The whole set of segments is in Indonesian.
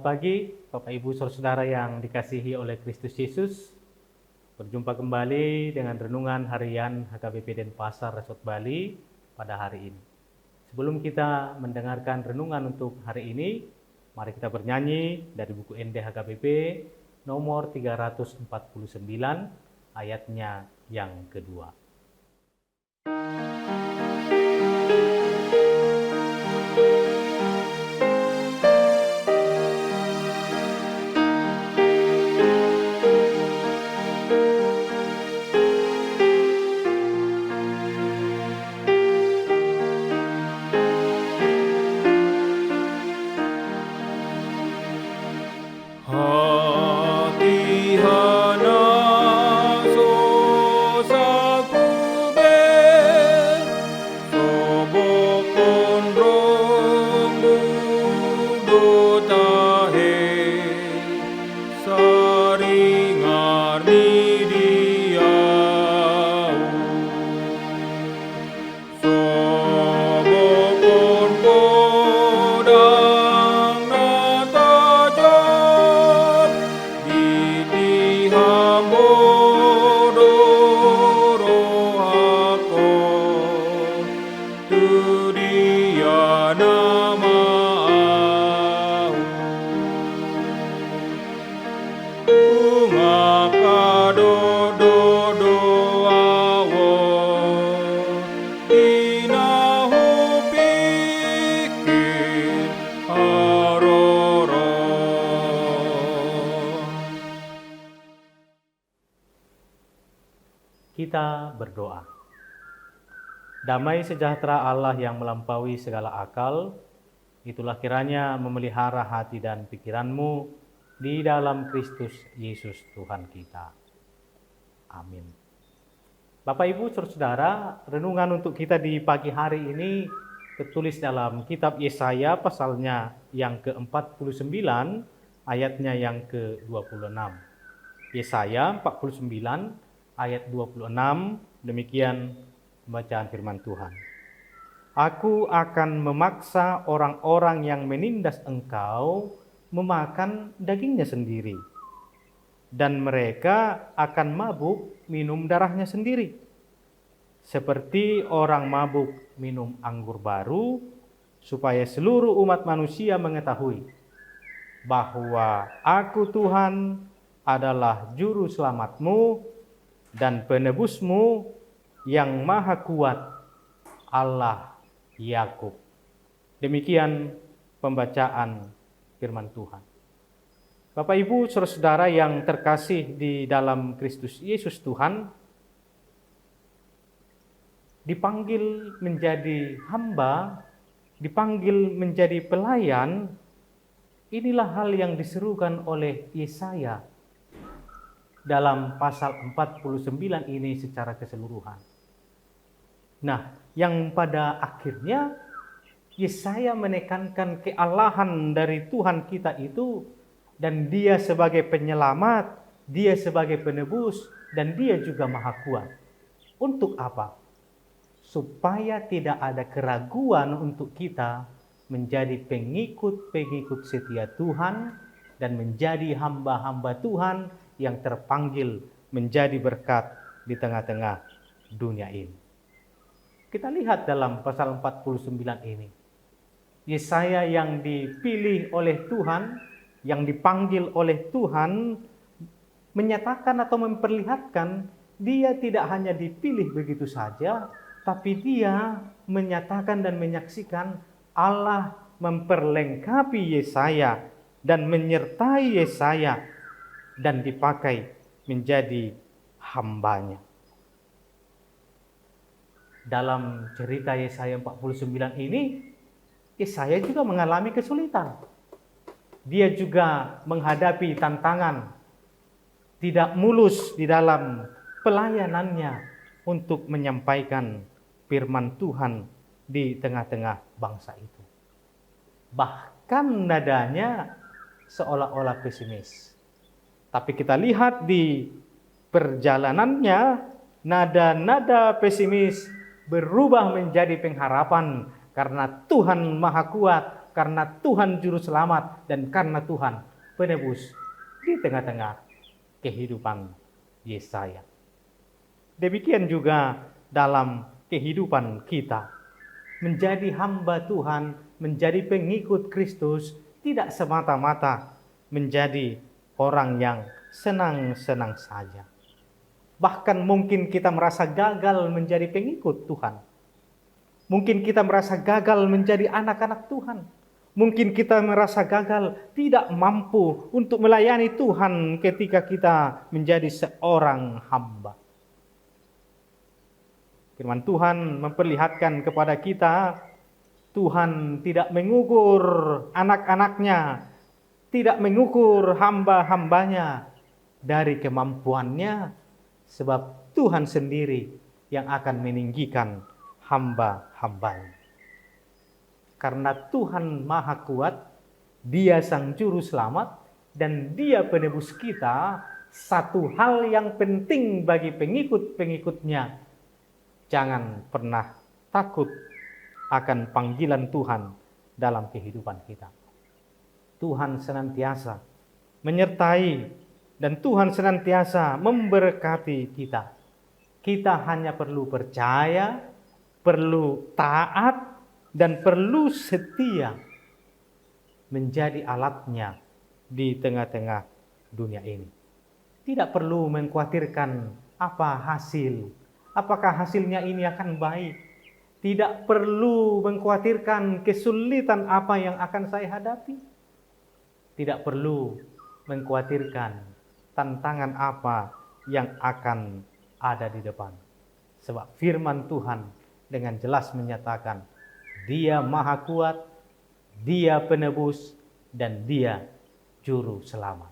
pagi, Bapak Ibu Saudara yang dikasihi oleh Kristus Yesus. Berjumpa kembali dengan renungan harian HKBP Denpasar Resort Bali pada hari ini. Sebelum kita mendengarkan renungan untuk hari ini, mari kita bernyanyi dari buku ND HKBP nomor 349 ayatnya yang kedua. Kita berdoa. Damai sejahtera Allah yang melampaui segala akal, itulah kiranya memelihara hati dan pikiranmu di dalam Kristus Yesus Tuhan kita. Amin. Bapak Ibu Saudara, renungan untuk kita di pagi hari ini tertulis dalam kitab Yesaya pasalnya yang ke-49 ayatnya yang ke-26. Yesaya 49 ayat 26, demikian bacaan firman Tuhan. Aku akan memaksa orang-orang yang menindas engkau memakan dagingnya sendiri, dan mereka akan mabuk minum darahnya sendiri. Seperti orang mabuk minum anggur baru, supaya seluruh umat manusia mengetahui bahwa aku Tuhan adalah juru selamatmu dan penebusmu yang maha kuat, Allah Yakub. Demikian pembacaan firman Tuhan. Bapak Ibu Saudara yang terkasih di dalam Kristus Yesus Tuhan, dipanggil menjadi hamba, dipanggil menjadi pelayan, inilah hal yang diserukan oleh Yesaya dalam pasal 49 ini secara keseluruhan. Nah, yang pada akhirnya Yesaya menekankan kealahan dari Tuhan kita itu, dan Dia sebagai penyelamat, Dia sebagai penebus, dan Dia juga maha kuat. Untuk apa? Supaya tidak ada keraguan untuk kita menjadi pengikut-pengikut setia Tuhan dan menjadi hamba-hamba Tuhan yang terpanggil menjadi berkat di tengah-tengah dunia ini. Kita lihat dalam pasal 49 ini, Yesaya yang dipilih oleh Tuhan, yang dipanggil oleh Tuhan, menyatakan atau memperlihatkan dia tidak hanya dipilih begitu saja, tapi dia menyatakan dan menyaksikan Allah memperlengkapi Yesaya dan menyertai Yesaya dan dipakai menjadi hambanya. Dalam cerita Yesaya 49 ini, Yesaya juga mengalami kesulitan. Dia juga menghadapi tantangan, tidak mulus di dalam pelayanannya untuk menyampaikan firman Tuhan di tengah-tengah bangsa itu. Bahkan nadanya seolah-olah pesimis. Tapi kita lihat di perjalanannya, nada-nada pesimis berubah menjadi pengharapan karena Tuhan Maha Kuat, karena Tuhan Juru Selamat dan karena Tuhan penebus di tengah-tengah kehidupan Yesaya. Demikian juga dalam kehidupan kita. Menjadi hamba Tuhan, menjadi pengikut Kristus, tidak semata-mata menjadi orang yang senang-senang saja. Bahkan mungkin kita merasa gagal menjadi pengikut Tuhan. Mungkin kita merasa gagal menjadi anak-anak Tuhan. Mungkin kita merasa gagal tidak mampu untuk melayani Tuhan ketika kita menjadi seorang hamba. Firman Tuhan memperlihatkan kepada kita, Tuhan tidak mengukur anak-anaknya, tidak mengukur hamba-hambanya dari kemampuannya, sebab Tuhan sendiri yang akan meninggikan hamba-hambanya. Karena Tuhan Maha Kuat, Dia Sang Juru Selamat, dan Dia penebus kita, satu hal yang penting bagi pengikut-pengikutnya, jangan pernah takut akan panggilan Tuhan dalam kehidupan kita. Tuhan senantiasa menyertai dan Tuhan senantiasa memberkati kita. Kita hanya perlu percaya, perlu taat, dan perlu setia menjadi alatnya di tengah-tengah dunia ini. Tidak perlu mengkhawatirkan apa hasil. Apakah hasilnya ini akan baik? Tidak perlu mengkhawatirkan kesulitan apa yang akan saya hadapi. Tidak perlu mengkhawatirkan tantangan apa yang akan ada di depan. Sebab firman Tuhan dengan jelas menyatakan, Dia Maha Kuat, Dia penebus, dan Dia Juru Selamat.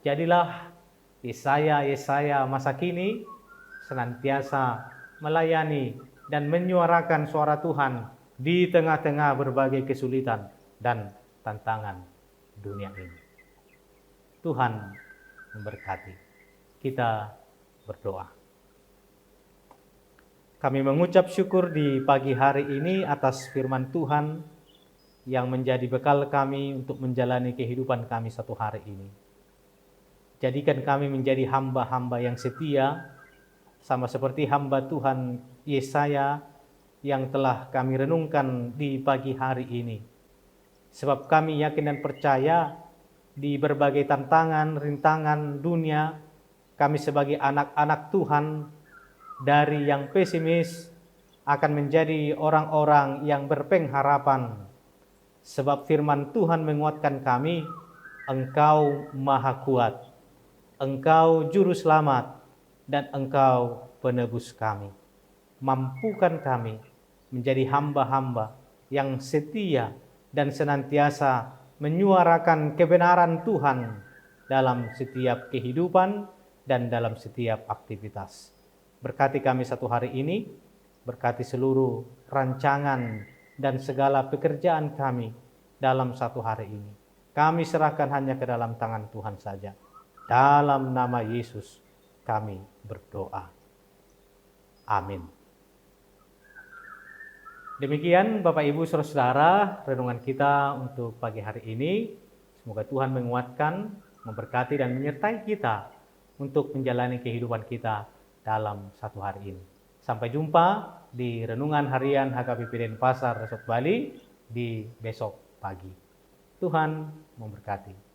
Jadilah Yesaya masa kini senantiasa melayani dan menyuarakan suara Tuhan di tengah-tengah berbagai kesulitan dan tantangan dunia ini. Tuhan memberkati. Kita berdoa. Kami mengucap syukur di pagi hari ini atas firman Tuhan yang menjadi bekal kami untuk menjalani kehidupan kami satu hari ini. Jadikan kami menjadi hamba-hamba yang setia, sama seperti hamba Tuhan Yesaya yang telah kami renungkan di pagi hari ini. Sebab kami yakin dan percaya di berbagai tantangan, rintangan dunia, kami sebagai anak-anak Tuhan dari yang pesimis akan menjadi orang-orang yang berpengharapan. Sebab firman Tuhan menguatkan kami, Engkau Maha Kuat, Engkau Juru Selamat, dan Engkau penebus kami. Mampukan kami menjadi hamba-hamba yang setia dan senantiasa menyuarakan kebenaran Tuhan dalam setiap kehidupan dan dalam setiap aktivitas. Berkati kami satu hari ini, berkati seluruh rancangan dan segala pekerjaan kami dalam satu hari ini. Kami serahkan hanya ke dalam tangan Tuhan saja. Dalam nama Yesus kami berdoa. Amin. Demikian Bapak Ibu Saudara-saudara renungan kita untuk pagi hari ini. Semoga Tuhan menguatkan, memberkati dan menyertai kita untuk menjalani kehidupan kita dalam satu hari ini. Sampai jumpa di renungan harian HKBP Denpasar Resort Bali di besok pagi. Tuhan memberkati.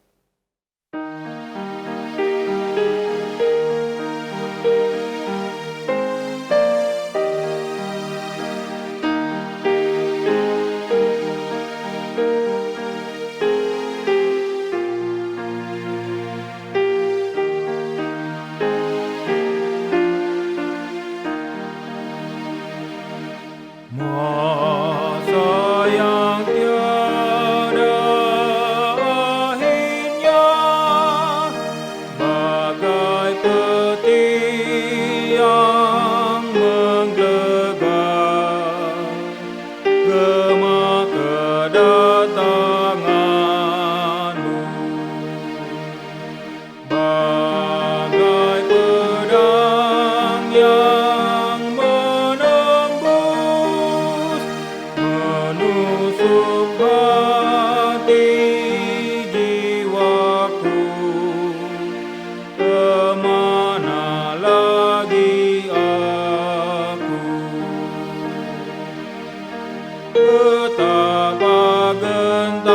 menusuk betapa genta